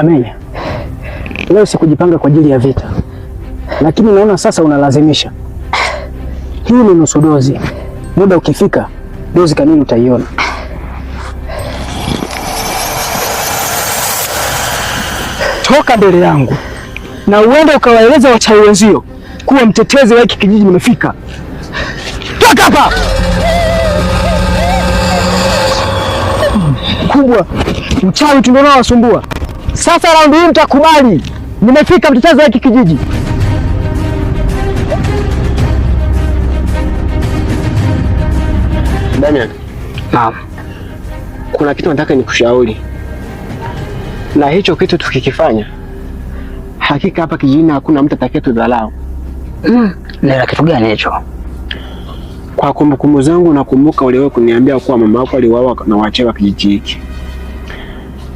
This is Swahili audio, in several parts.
Amenya, leo sikujipanga kwa ajili ya vita, lakini naona sasa unalazimisha. Hii ni nusu dozi, muda ukifika dozi kamili utaiona. Toka mbele yangu na uende ukawaeleza wachawi wenzio kuwa mtetezi wa hiki kijiji nimefika. Toka hapa! Kubwa, mchawi ndio unawasumbua. Sasa raundi hii mtakubali. Nimefika mtetezi wa hiki kijiji. Damian. Naam. Kuna kitu nataka nikushauri. Na hicho kitu tukikifanya, hakika hapa kijijini hakuna mtu atakayetudharau. Ni kitu gani hicho? Kwa kumbukumbu zangu nakumbuka uliwahi kuniambia kuwa mama yako aliuawa na wachawi wa kijiji hiki.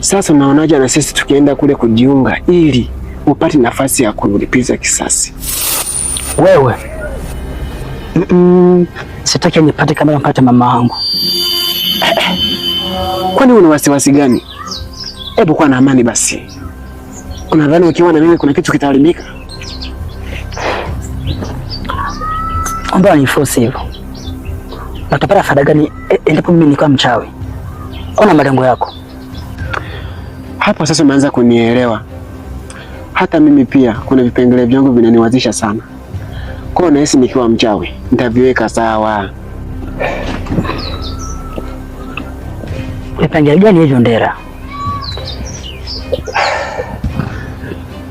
Sasa unaonaje na sisi tukienda kule kujiunga ili upate nafasi ya kulipiza kisasi? Wewe. Sitaki nipate kama napata mama yangu. Kwani una wasiwasi gani? Hebu kuwa na amani basi. Unadhani ukiwa na mimi kuna kitu kitaharibika? Mbona nifosi hivyo? Utapata faida gani endapo mimi nikuwa mchawi? Ona malengo yako. Hapo sasa umeanza kunielewa. Hata mimi pia kuna vipengele vyangu vinaniwazisha sana. Kwa nahisi nikiwa mchawi nitaviweka sawa. Vipengele gani hivyo Ndera?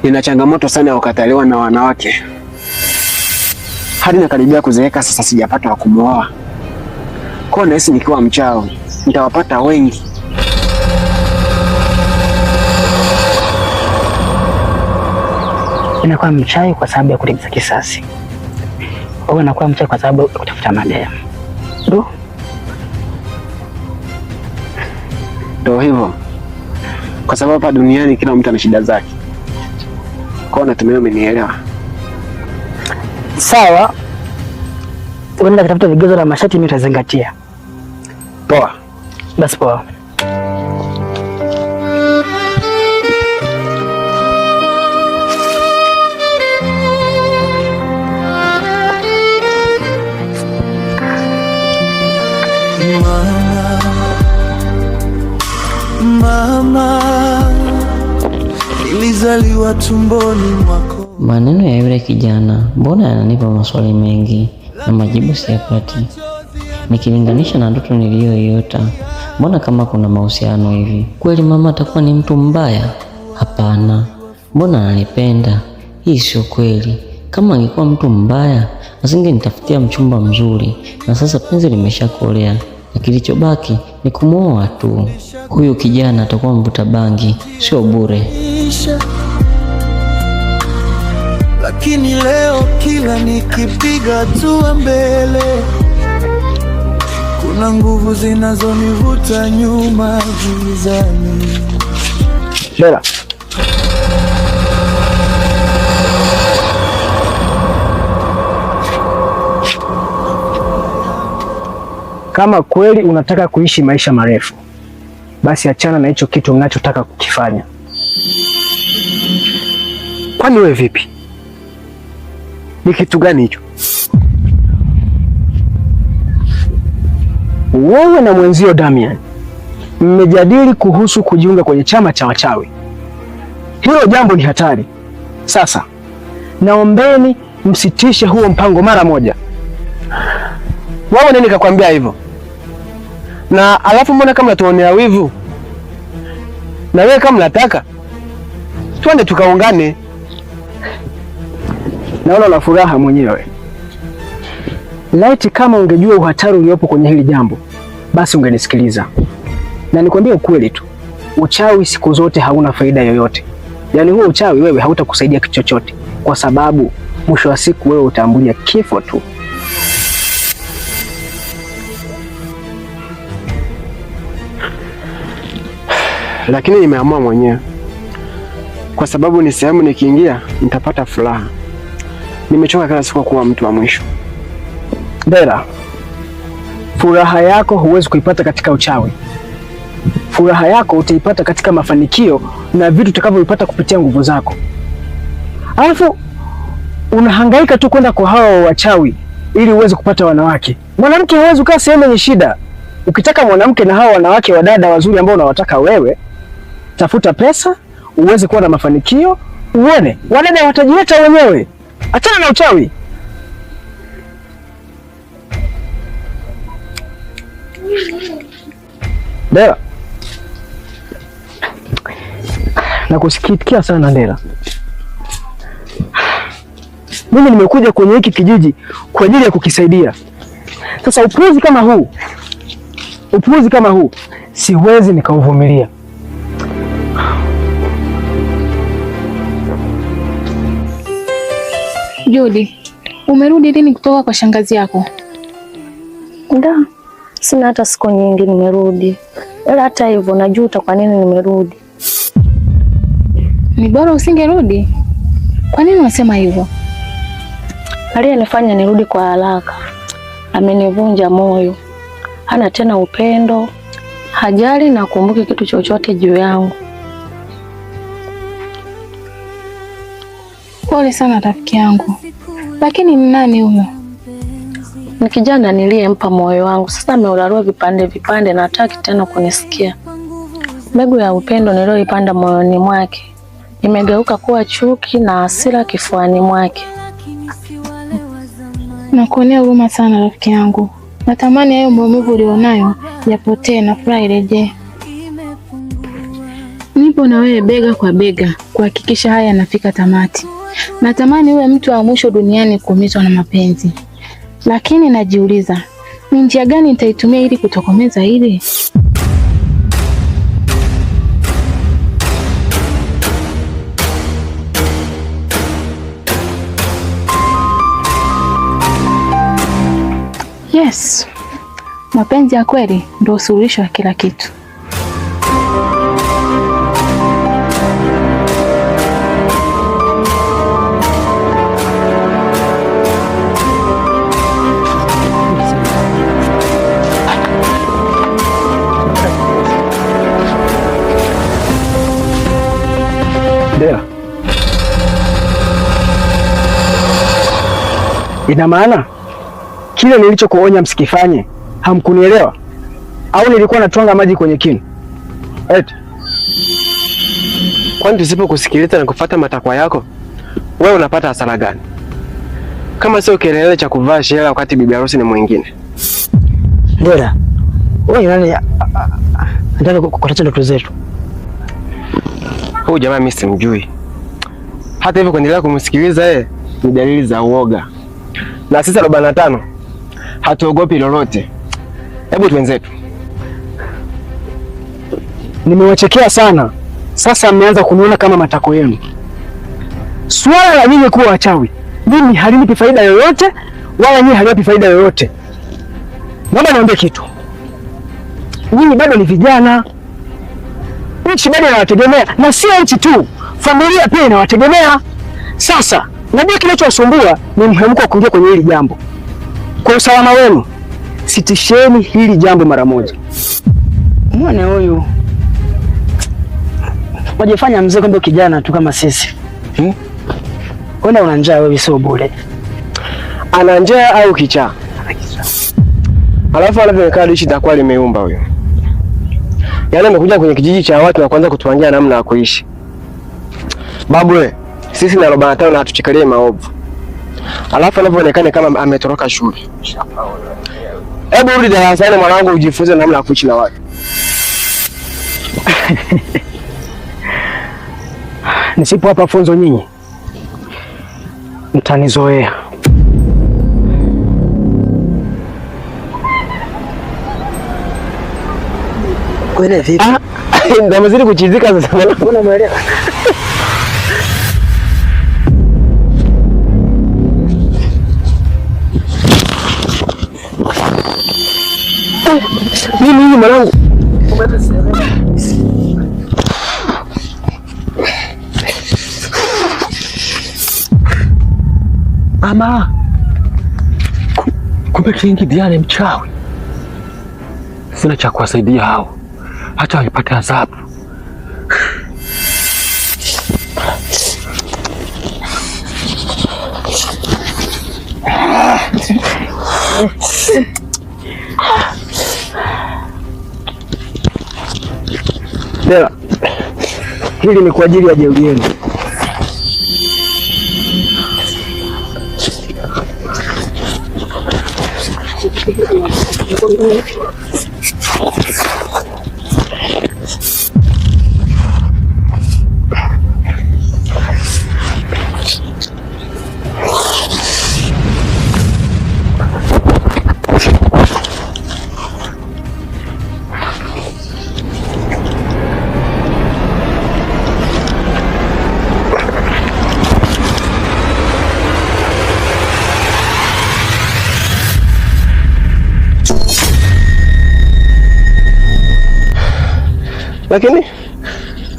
Nina changamoto sana ya kukataliwa na wanawake. Hadi nakaribia kuzeeka sasa sijapata wa kumwoa. Kwa nahisi nikiwa mchawi nitawapata wengi. Inakuwa mchawi kwa sababu ya kulipiza kisasi. Wewe unakuwa mchawi kwa sababu ya kutafuta madem. Ndio hivyo. Kwa sababu hapa duniani kila mtu ana shida zake. Kwa natumai umenielewa. Sawa. Unaenda kutafuta vigezo na masharti mimi nitazingatia. Poa. Basi poa. Mama, nilizaliwa tumboni mwako. Maneno ya yule kijana mbona yananipa maswali mengi na majibu siyapati. Nikilinganisha na ndoto niliyoiota, mbona kama kuna mahusiano hivi? Kweli mama atakuwa ni mtu mbaya? Hapana. Mbona ananipenda? Hii sio kweli. Kama angekuwa mtu mbaya, asingenitafutia mchumba mzuri, na sasa penzi limeshakolea. Na kilichobaki ni kumuoa tu. Huyu kijana atakuwa mvuta bangi, sio bure. Lakini leo kila nikipiga hatua mbele, kuna nguvu zinazonivuta nyuma gizani. Ndera. Kama kweli unataka kuishi maisha marefu, basi achana na hicho kitu unachotaka kukifanya. Kwani wewe vipi? Ni kitu gani hicho? Wewe na mwenzio Damian mmejadili kuhusu kujiunga kwenye chama cha wachawi. Hilo jambo ni hatari. Sasa naombeni msitishe huo mpango mara moja. Wewe nani kakwambia hivyo? Na alafu mbona kama natuonea wivu? Na wewe kama nataka twende tukaungane. Naona una furaha mwenyewe. Laiti kama ungejua uhatari uliopo kwenye hili jambo, basi ungenisikiliza. Na nikwambie ukweli tu, uchawi siku zote hauna faida yoyote. Yaani huo uchawi wewe hautakusaidia kitu chochote, kwa sababu mwisho wa siku wewe utaambulia kifo tu. Lakini nimeamua mwenyewe, kwa sababu ni sehemu nikiingia nitapata furaha. Nimechoka kila siku kuwa mtu wa mwisho. Ndera, furaha yako huwezi kuipata katika uchawi. furaha yako utaipata katika mafanikio na vitu utakavyopata kupitia nguvu zako. Alafu unahangaika tu kwenda kwa hao wachawi ili uweze kupata wanawake. Mwanamke hawezi kukaa sehemu yenye shida. Ukitaka mwanamke na hao wanawake wadada wazuri ambao unawataka wewe, tafuta pesa, uweze kuwa na mafanikio, uone wadada watajileta wenyewe. Achana na uchawi. Ndela, nakusikitikia sana Ndela. Mimi nimekuja kwenye hiki kijiji kwa ajili ya kukisaidia. Sasa upuuzi kama huu siwezi nikauvumilia. Judy, umerudi lini kutoka kwa shangazi yako? Nda, sina hata siku nyingi nimerudi. Ila hata hivyo najuta kwa nini nimerudi. Ni bora usingerudi. Kwa nini unasema hivyo? Aliyenifanya nirudi kwa haraka amenivunja moyo. Hana tena upendo, hajali na kumbuki kitu chochote juu yangu. Pole sana rafiki yangu. Lakini ni nani huyo? Ni kijana niliyempa moyo wangu. Sasa ameurarua vipande vipande na hataki tena kunisikia. Mbegu ya upendo niliyoipanda moyoni mwake imegeuka kuwa chuki na hasira kifuani mwake. Nakuonea huruma sana rafiki yangu. Natamani hayo maumivu ulionayo yapotee na furaha irejee. Nipo na wewe bega kwa bega kuhakikisha haya yanafika tamati. Natamani uwe mtu wa mwisho duniani kuumizwa na mapenzi. Lakini najiuliza, ni njia gani nitaitumia ili kutokomeza hili? Yes. Mapenzi ya kweli ndio suluhisho ya kila kitu. Ndela, ina maana kile nilichokuonya msikifanye hamkunielewa? Au nilikuwa natwanga maji kwenye kinu? Eti kwani tusipokusikiliza na kufuata matakwa yako, wewe unapata hasara gani? Kama sio kelele cha kuvaa shela wakati bibi harusi ni mwingine. Ndela, wewe nani nataka kukataza ndoto zetu? Huyu jamaa mimi simjui. Hata hivyo kuendelea kumsikiliza ni dalili za uoga. Na sisi 45 hatuogopi lolote. Hebu tuenzetu. Nimewachekea sana. Sasa mmeanza kuniona kama matako yenu. Swala la nyinyi kuwa wachawi, mimi halinipi faida yoyote, wala nyinyi haliwapi faida yoyote. Naomba niambie kitu. Nyinyi bado ni vijana. Nchi bado inawategemea, na sio nchi tu, familia pia inawategemea. Sasa najua kinachowasumbua ni mhemko wa kuingia kwenye hili jambo. Kwa usalama wenu, sitisheni hili jambo mara moja. Muone huyu wajifanya mzee, kumbe kijana tu kama sisi. Ona una njaa wewe, sio bure. Ana njaa au kichaa? Alafu anavyokaa dishi takuwa limeumba huyo. Yaani amekuja kwenye kijiji cha watu na kuanza kutuangia namna ya kuishi. Babu sisi na 45 na hatuchikalie maovu. Alafu anavyoonekana kama ametoroka shule. Hebu rudi darasani mwanangu, ujifunze namna ya kuishi na watu. Nisipo hapa funzo nyinyi mtanizoea. Kwani vipi? Ndio mzidi kuchizika sasa. Mbona umeelewa? Mimi mwanangu. Ama kumbe Kingi Diane mchawi. Sina cha kuwasaidia hao. hata wapate adhabu. Dela, hili ni kwa ajili ya jeuri yenu.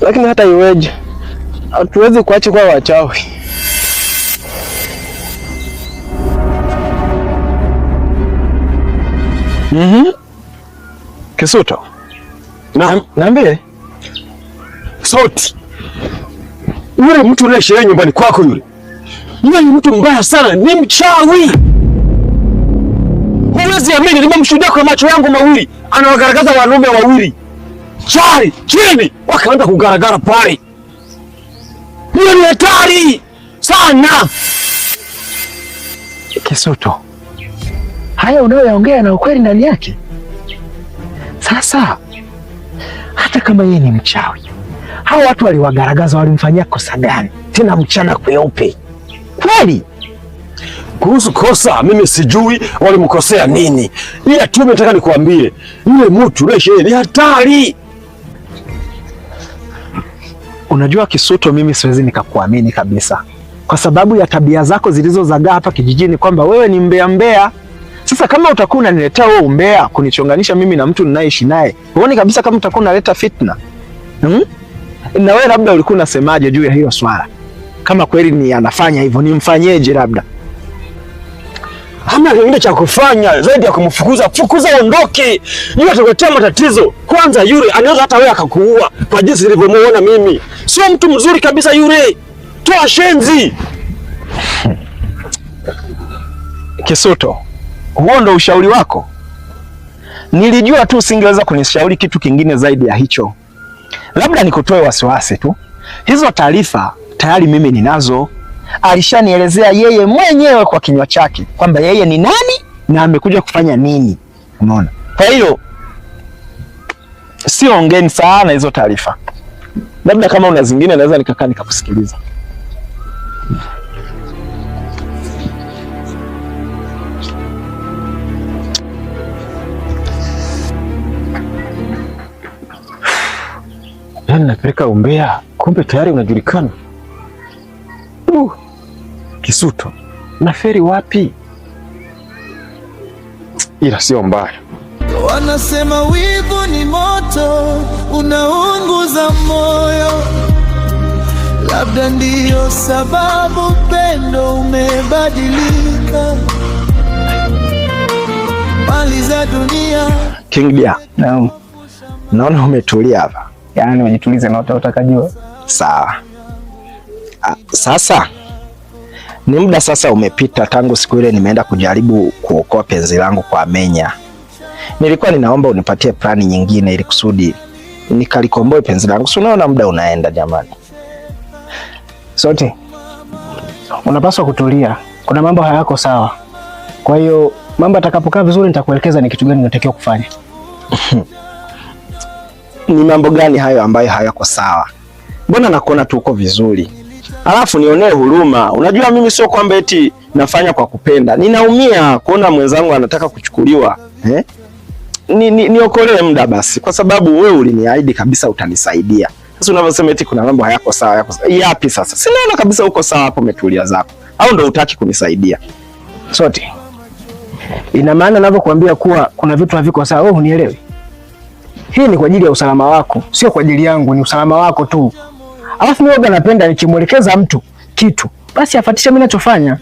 Lakini hata iweje, hatuwezi kuacha kwa wachawi. Kisuto. Naambie. Sauti. Yule mtu unayeshiria nyumbani kwako yule ni mtu mbaya sana, ni mchawi. Huwezi amini, nimemshuhudia kwa macho yangu mawili. Anawagaragaza wanaume wawili. Chari, chini, wakaanza kugaragara pale. Hiyo ni hatari sana. Kisuto, haya unayoyaongea na ukweli ndani yake. Sasa hata kama yeye ni mchawi, hao watu waliwagaragaza walimfanyia kosa gani? Tena mchana kweupe kweli? Kuhusu kosa mimi sijui walimkosea nini, ila tu nataka nikuambie yule mtu yule ni hatari. Unajua Kisuto, mimi siwezi nikakuamini kabisa kwa sababu ya tabia zako zilizozagaa hapa kijijini, kwamba wewe ni mbea. Sasa kama utakuwa unaniletea wewe umbea kunichonganisha mimi na mtu ninayeishi naye, huoni kabisa kama utakuwa unaleta fitna? Na wewe labda ulikuwa unasemaje juu ya hiyo swala? Kama kweli ni anafanya hivyo, nimfanyeje? Labda hamna kingine cha kufanya zaidi ya kumfukuza. Fukuza, ondoke. Yule atakuletea matatizo. Kwanza yule anaweza hata wewe akakuua kwa jinsi nilivyomuona mimi. Sio mtu mzuri kabisa yule. Toa shenzi. Kisuto, huo ndo ushauri wako? Nilijua tu usingeweza kunishauri kitu kingine zaidi ya hicho. Labda nikutoe wasiwasi tu. Hizo taarifa tayari mimi ninazo. Alishanielezea yeye mwenyewe kwa kinywa chake kwamba yeye ni nani na amekuja kufanya nini. Unaona? Kwa hiyo sio ongeni sana hizo taarifa. Labda kama una zingine naweza nikakaa nikakusikiliza. Yaani napeleka umbea, kumbe tayari unajulikana. Kisuto, naferi wapi? Ila sio mbaya. Wanasema wivu ni moto unaunguza moyo, labda ndiyo sababu pendo umebadilika. Mali za dunia. King Dia, naona umetulia hapa. Yaani unajituliza na utakajua. Sawa. Sasa ni muda sasa umepita tangu siku ile nimeenda kujaribu kuokoa penzi langu kwa Amenya. Nilikuwa ninaomba unipatie plani nyingine ili kusudi nikalikomboe penzi langu. Si unaona muda unaenda jamani. Sote unapaswa kutulia. Kuna mambo hayako sawa. Kwa hiyo mambo atakapokaa vizuri nitakuelekeza ni kitu gani unatakiwa kufanya. Ni mambo gani hayo ambayo hayako sawa? Mbona nakuona tu uko vizuri? Alafu nionee huruma. Unajua mimi sio kwamba eti nafanya kwa kupenda. Ninaumia kuona mwenzangu anataka kuchukuliwa. Niokolee muda basi, kwa sababu wewe uliniahidi kabisa utanisaidia. Sasa unavyosema eti kuna mambo hayako sawa, yako sawa. Yapi sasa? Sinaona kabisa uko sawa hapo, umetulia zako. Au ndio hutaki kunisaidia? Sote. Ina maana ninavyokuambia kuwa kuna vitu haviko sawa, wewe unielewi? Hii ni kwa ajili ya usalama wako, sio kwa ajili yangu, ni usalama wako tu. Alafu mimi napenda nikimwelekeza mtu kitu, basi afuatishe mimi ninachofanya.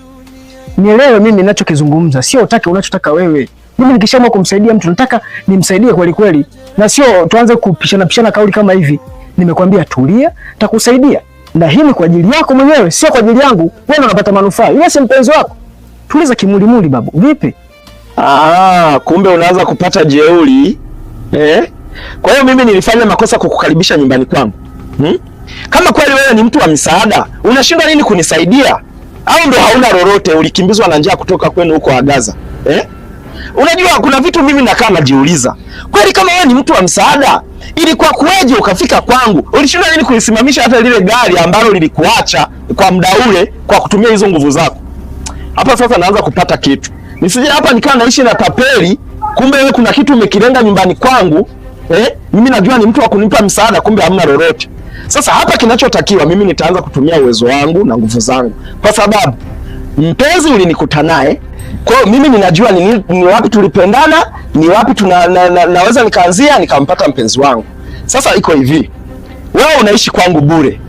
Nielewe mimi ninachokizungumza, sio utake unachotaka wewe. Mimi nikishaamua kumsaidia mtu nataka nimsaidie kweli kweli, na sio tuanze kupishana kauli kama hivi. Nimekwambia tulia, nitakusaidia. Na hii ni kwa ajili yako mwenyewe, sio kwa ajili yangu. Wewe unapata manufaa. Yule si mpenzi wako. Tuliza kimulimuli babu. Vipi? Kumbe unaanza kupata jeuri. Kwa hiyo mimi nilifanya makosa kukukaribisha nyumbani kwangu. Kama kweli wewe ni mtu wa msaada, unashindwa nini kunisaidia? Au ndo hauna lolote, ulikimbizwa na njaa kutoka kwenu huko Agaza? Unajua kuna vitu mimi nakaa najiuliza. Kweli kama wewe ni mtu wa msaada, ilikuwa kuweje ukafika kwangu? Ulishindwa nini kulisimamisha hata lile gari ambalo lilikuacha kwa muda ule kwa kutumia hizo nguvu zako? Hapa sasa naanza kupata kitu. Nisije hapa nikaa naishi na tapeli, kumbe wewe kuna kitu umekilenga nyumbani kwangu. Mimi najua ni mtu wa kunipa msaada, kumbe hamna lolote. Sasa hapa kinachotakiwa mimi nitaanza kutumia uwezo wangu na nguvu zangu. Kwa sababu mpenzi ulinikuta naye. Kwa hiyo mimi ninajua ni wapi tulipendana, ni wapi naweza nikaanzia nikampata mpenzi wangu. Sasa iko hivi. Wewe unaishi kwangu bure.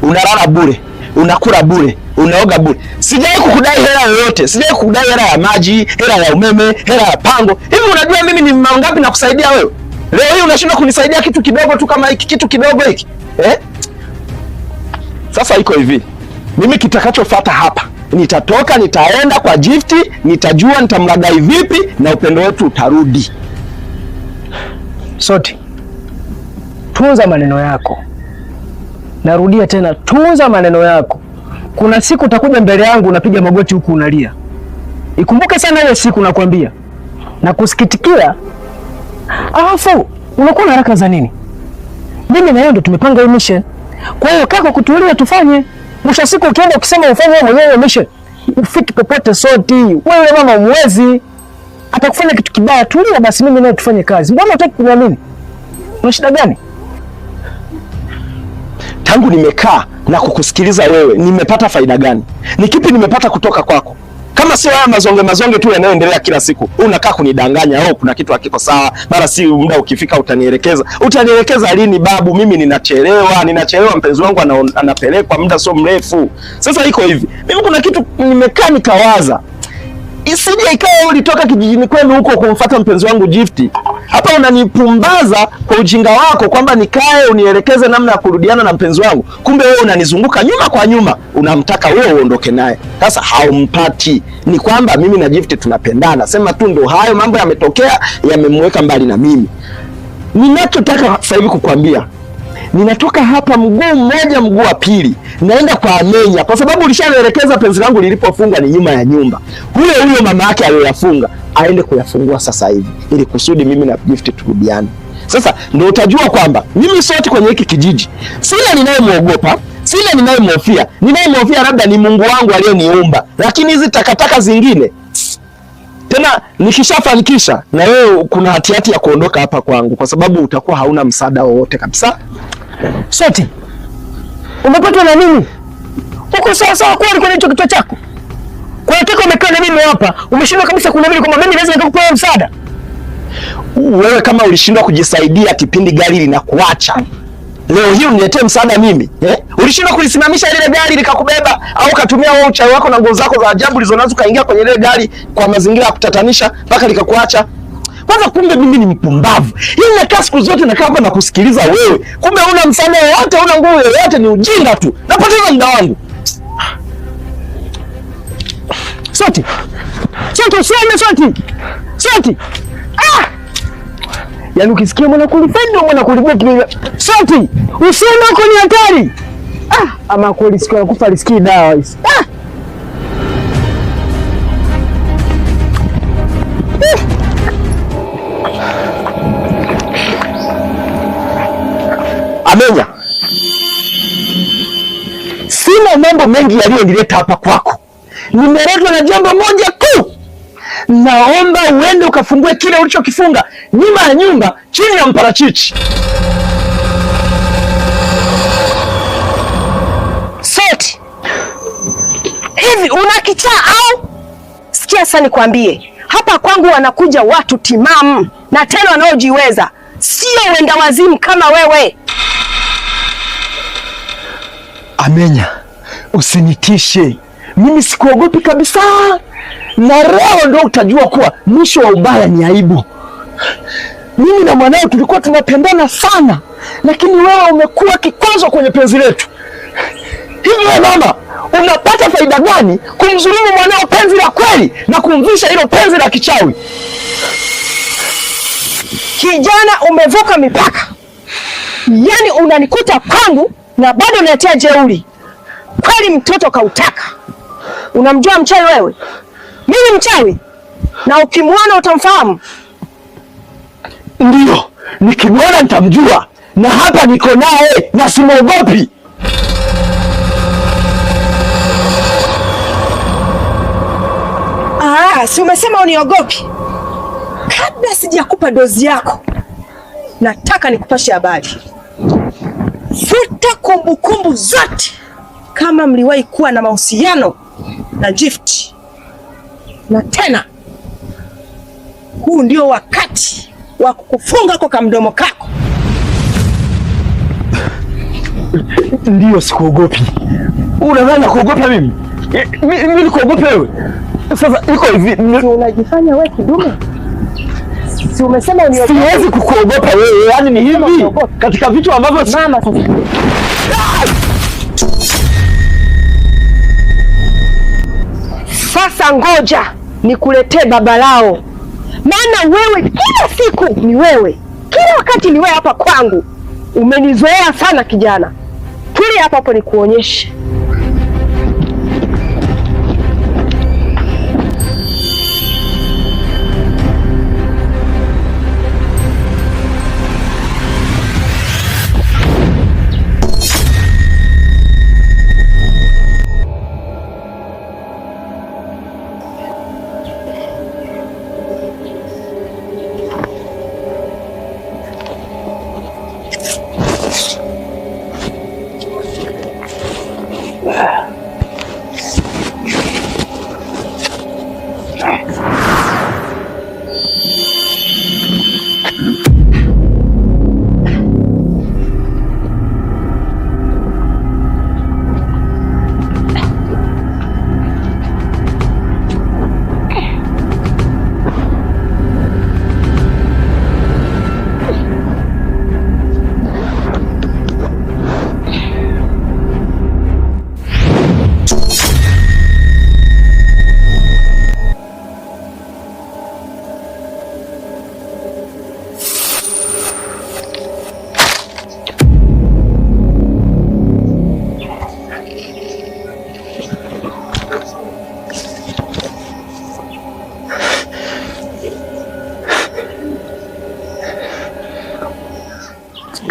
Unalala bure, unakula bure, unaoga bure. Sijai kukudai hela yoyote, sijai kukudai hela ya maji, hela ya umeme, hela ya pango. Hivi unajua mimi ni mangapi na kusaidia wewe? Leo hii unashindwa kunisaidia kitu kidogo tu kama hiki, kitu kidogo hiki. Sasa iko hivi. Mimi kitakachofuata hapa, nitatoka nitaenda kwa Gift, nitajua nitamlagai vipi na upendo wetu utarudi. Soti, tunza maneno yako. Narudia tena, tunza maneno yako. Kuna siku utakuja mbele yangu unapiga magoti huku unalia. Ikumbuke sana hiyo siku nakwambia. Na kusikitikia. Alafu unakuwa na haraka za nini? Mimi na yeye ndo tumepanga hii mission. Kwa hiyo kaka kutulia tufanye. Mwisho siku ukienda ukisema ufanye mwenyewe mission, ufiki popote Soti. Wewe mama mwezi atakufanya kitu kibaya, tulia basi mimi naye tufanye kazi. Mbona unataka kuniamini? Una shida gani? Tangu nimekaa na kukusikiliza wewe, nimepata faida gani? Ni kipi nimepata kutoka kwako? Kama sio haya mazonge tu yanayoendelea kila siku. Unakaa kunidanganya, kuna kitu hakiko sawa. Mara si muda ukifika utanielekeza. Utanielekeza lini babu? Mimi ninachelewa, mpenzi wangu anapelekwa muda sio mrefu. Sasa iko hivi. Mimi kuna kitu nimekaa nikawaza. Isije ikawa ulitoka kijijini kwenu huko kumfuata mpenzi wangu Gift. Hapa unanipumbaza kwa ujinga wako kwamba nikae unielekeze namna ya kurudiana na mpenzi wangu. Kumbe wewe unanizunguka nyuma kwa nyuma, unamtaka wewe uondoke naye. Sasa haumpati. Ni kwamba mimi na Gift tunapendana. Sema tu ndo hayo mambo yametokea, yamemweka mbali na mimi. Ninachotaka sasa hivi kukwambia, ninatoka hapa mguu mmoja mguu wa pili, naenda kwa Amenya kwa sababu ulishanielekeza penzi langu lilipofunga ni nyuma ya nyumba. Huyo mama yake aliyoyafunga aende kuyafungua sasa hivi ili kusudi mimi na Gift turudiane. Sasa ndio utajua kwamba mimi sote kwenye hiki kijiji sina ninayemuogopa, sina ninayemhofia. Ninayemhofia labda ni Mungu wangu aliyeniumba. Lakini hizi takataka zingine tena nikishafanikisha na wewe kuna hatihati ya kuondoka hapa kwangu kwa sababu utakuwa hauna msaada wowote kabisa. Soti, umepatwa na nini? Uko sawa kweli kwenye hicho kichwa chako? Kwa hiyo umekaa na mimi hapa, umeshindwa kabisa kuniamini kwamba mimi naweza nikakupa msaada? Wewe kama ulishindwa kujisaidia kipindi gari linakuacha, leo hii uniletee msaada mimi? Ulishindwa kulisimamisha ile gari likakubeba au katumia wewe uchawi wako na nguo zako za ajabu ulizonazo kaingia kwenye ile gari kwa mazingira ya kutatanisha mpaka likakuacha? Kwanza kumbe mimi ni mpumbavu. Hii nakaa siku zote nakaa hapa na kusikiliza wewe. Kumbe huna msaada wowote, huna nguvu yoyote, ni ujinga tu. Napoteza muda wangu. Soti. Yaani ukisikia mwana kulifenda mwana kulibuki. Soti, usiende huko ni hatari. Ama kweli siku ya kufa riski dawa hizi. Amenya, sina mambo mengi yaliyonileta hapa kwako. Nimeletwa na jambo moja tu. Naomba uende ukafungue kile ulichokifunga nyuma ya nyumba chini ya mparachichi. Soti, hivi una kichaa au? Sikia sasa nikwambie, hapa kwangu wanakuja watu timamu na tena wanaojiweza, sio wenda wazimu kama wewe. Amenya, usinitishe. Mimi sikuogopi kabisa, na leo ndio utajua kuwa mwisho wa ubaya ni aibu. Mimi na mwanao tulikuwa tunapendana sana, lakini wewe umekuwa kikwazo kwenye penzi letu. Hivi wewe mama, unapata faida gani kumdhulumu mwanao penzi la kweli na kumvisha hilo penzi la kichawi? Kijana, umevuka mipaka. Yaani unanikuta kwangu na bado unaletea jeuri. Kweli mtoto kautaka. Unamjua mchawi wewe? Mimi mchawi? Na ukimwona utamfahamu? Ndio, nikimwona nitamjua, na hapa niko naye na simwogopi. Si umesema uniogopi? Kabla sijakupa dozi yako, nataka nikupashe habari. Futa kumbukumbu zote kama mliwahi kuwa na mahusiano na Gift. Na tena, huu ndio wakati wa kukufunga kwa kamdomo kako. Ndio, sikuogopi. Unadhani kuogopa mimi? Mimi nikuogope wewe? Sasa iko hivi, unajifanya wewe kidume. Si umesema uniogope? Siwezi kukuogopa wewe, yaani ni hivi katika vitu ambavyo mama sasa ngoja nikuletee baba lao. Maana wewe kila siku ni wewe. Kila wakati ni wewe hapa kwangu. Umenizoea sana kijana. Tulia hapa hapo nikuonyeshe.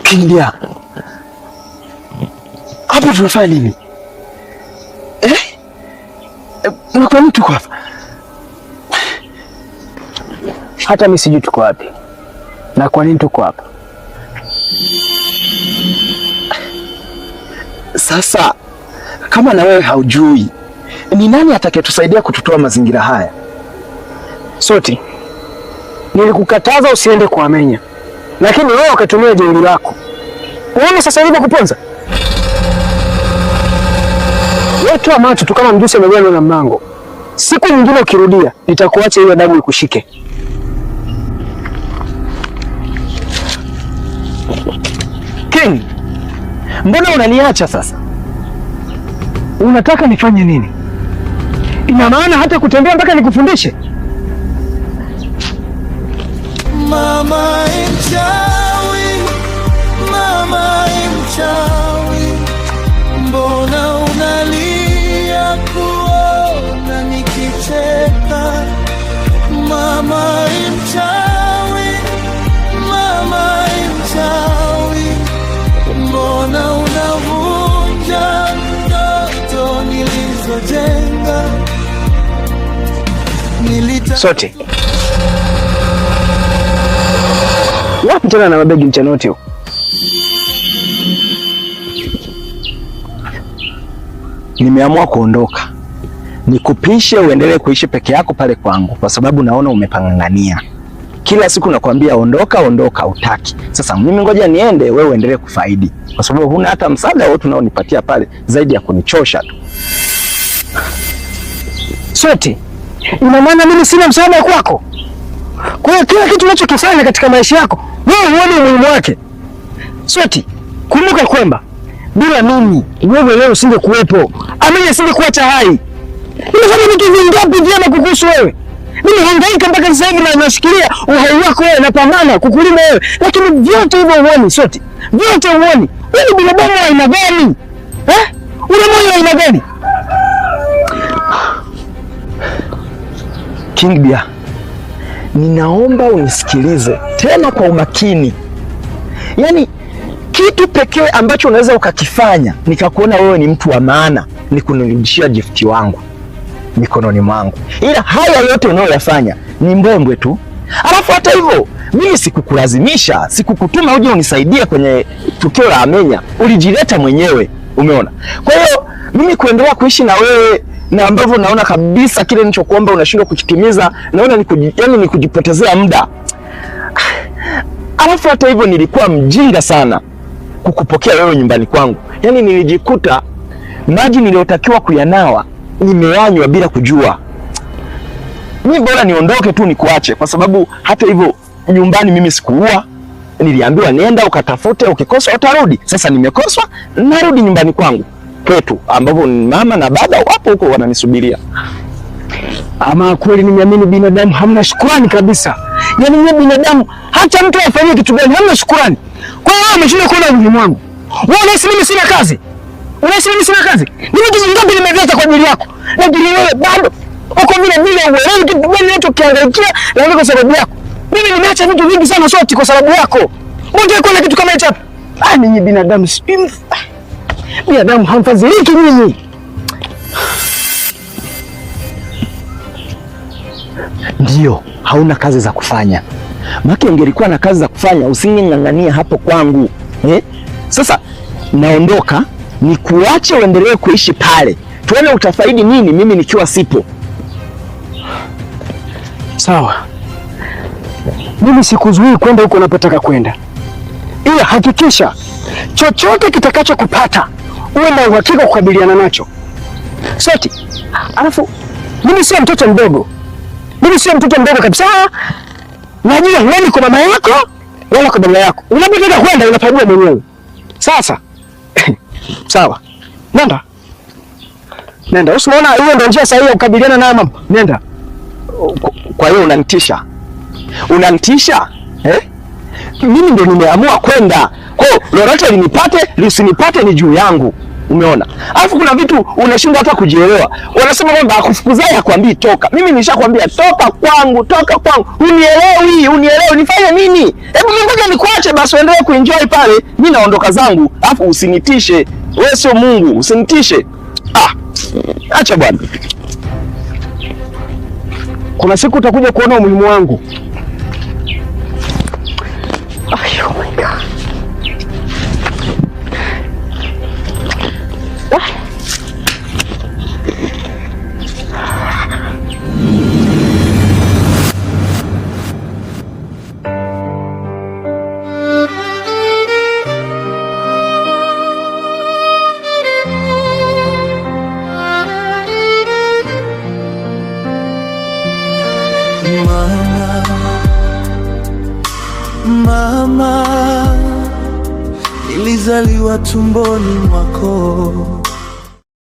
Kindia, hapa tunafanya nini? Na kwa nini tuko hapa? Hata mimi sijui tuko wapi na kwa nini tuko hapa. Sasa kama na wewe haujui, ni nani atakayetusaidia kututoa mazingira haya? Soti, nilikukataza usiende kwa Amenya, lakini wewe ukatumia jeuri lako. Uone sasa hivi kuponza. Wewe toa macho tu kama mjusi amegwana na mlango. Siku nyingine ukirudia, nitakuacha ile damu ikushike. King, mbona unaniacha sasa? Unataka nifanye nini? Ina maana hata kutembea mpaka nikufundishe? Mama mchawi, mama mchawi, mbona unalia kuona nikicheka? Mama mchawi, mama mchawi, mbona unavunja ndoto nilizojenga? Sote. Wapi tena na mabegi mchana wote huo? Nimeamua kuondoka. Nikupishe uendelee kuishi peke yako pale kwangu, kwa sababu naona umepangangania. Kila siku nakwambia ondoka, ondoka, utaki. Sasa mimi ngoja niende, wewe uendelee kufaidi, kwa sababu huna hata msaada wote unaonipatia pale zaidi ya kunichosha tu. Sweti, ina maana mimi sina msaada kwako? Kwa hiyo kila kitu unachokifanya katika maisha yako wewe huoni umuhimu wake? Sweti, kumbuka kwamba bila mimi wewe leo usingekuwepo. Amini asingekuacha hai. Nimefanya vitu vingapi vyema kukuhusu wewe? Mimi hangaika mpaka sasa hivi na nashikilia uhai wako wewe, napambana kukulinda wewe. Lakini vyote hivyo huoni Sweti. Vyote huoni. Wewe ni binadamu wa aina gani? Una moyo wa aina gani? King Bia, ninaomba unisikilize tena kwa umakini. Yaani kitu pekee ambacho unaweza ukakifanya nikakuona wewe ni mtu wa maana ni kunirudishia gift wangu mikononi mwangu. Ila haya yote unayoyafanya ni mbwembwe tu. Alafu hata hivyo mimi sikukulazimisha, sikukutuma uje unisaidie kwenye tukio la Amenya. Ulijileta mwenyewe, umeona? Kwa hiyo mimi kuendelea kuishi na wewe na ambavyo naona kabisa kile nilichokuomba unashindwa kukitimiza, naona ni kujipotezea muda. Alafu hata hivyo nilikuwa mjinga sana kukupokea wewe nyumbani kwangu. Yaani nilijikuta maji niliyotakiwa kuyanawa nimeyanywa bila kujua. Mimi bora niondoke tu nikuache, kwa sababu hata hivyo nyumbani mimi sikuua. Niliambiwa nenda ukatafute, ukikosa utarudi. Sasa nimekoswa, narudi nyumbani kwangu kwetu, ambapo mama na baba wapo huko wananisubiria. Ama kweli nimeamini binadamu hamna shukrani kabisa. Yaani wewe binadamu hata mtu afanyie kitu gani hamna shukrani. Kwa hiyo umeshinda kuona umuhimu wangu. Wewe unahisi mimi sina kazi? Unahisi mimi sina kazi? Mimi kitu ngapi nimeviacha kwa ajili yako? Lakini wewe bado uko vile uelewi kitu gani unachokihangaikia na kwa sababu yako. Mimi nimeacha vitu vingi sana Sweti kwa sababu yako. Mbona uko na kitu kama hicho? Mimi binadamu binadamu hamfadhiliki nyinyi. Ndio, hauna kazi za kufanya. Maki ungelikuwa na kazi za kufanya usingeng'ang'ania hapo kwangu. Sasa naondoka, nikuache uendelee kuishi pale. Tuone utafaidi nini mimi nikiwa sipo. Sawa. Mimi sikuzuii kwenda huko unapotaka kwenda. Ila hakikisha chochote kitakacho kupata uwe na uhakika kukabiliana nacho. Sweti, alafu mimi sio mtoto mdogo. Mimi sio mtoto mdogo kabisa. Najua wewe kwa mama yako wala kwa baba yako. Unapotaka kwenda unapajua mwenyewe. Sasa sawa. Nenda. Usiona hiyo ndio njia sahihi ya kukabiliana na mambo. Nenda. Kwa hiyo unanitisha? Mimi ndio nimeamua kwenda. Kwa hiyo lolote linipate, lisinipate ni juu yangu. Umeona? Alafu kuna vitu unashindwa hata kujielewa. Wanasema kwamba akufukuzaye hakwambii toka. Mimi nishakwambia toka kwangu. Unielewi, nifanye nini? Hebu ngoja nikuache basi uendelee kuenjoy pale. Mimi naondoka zangu. Alafu usinitishe. Wewe sio Mungu, usinitishe. Acha bwana. Kuna siku utakuja kuona umuhimu wangu. Oh my God. Mama, nilizaliwa tumboni mwako.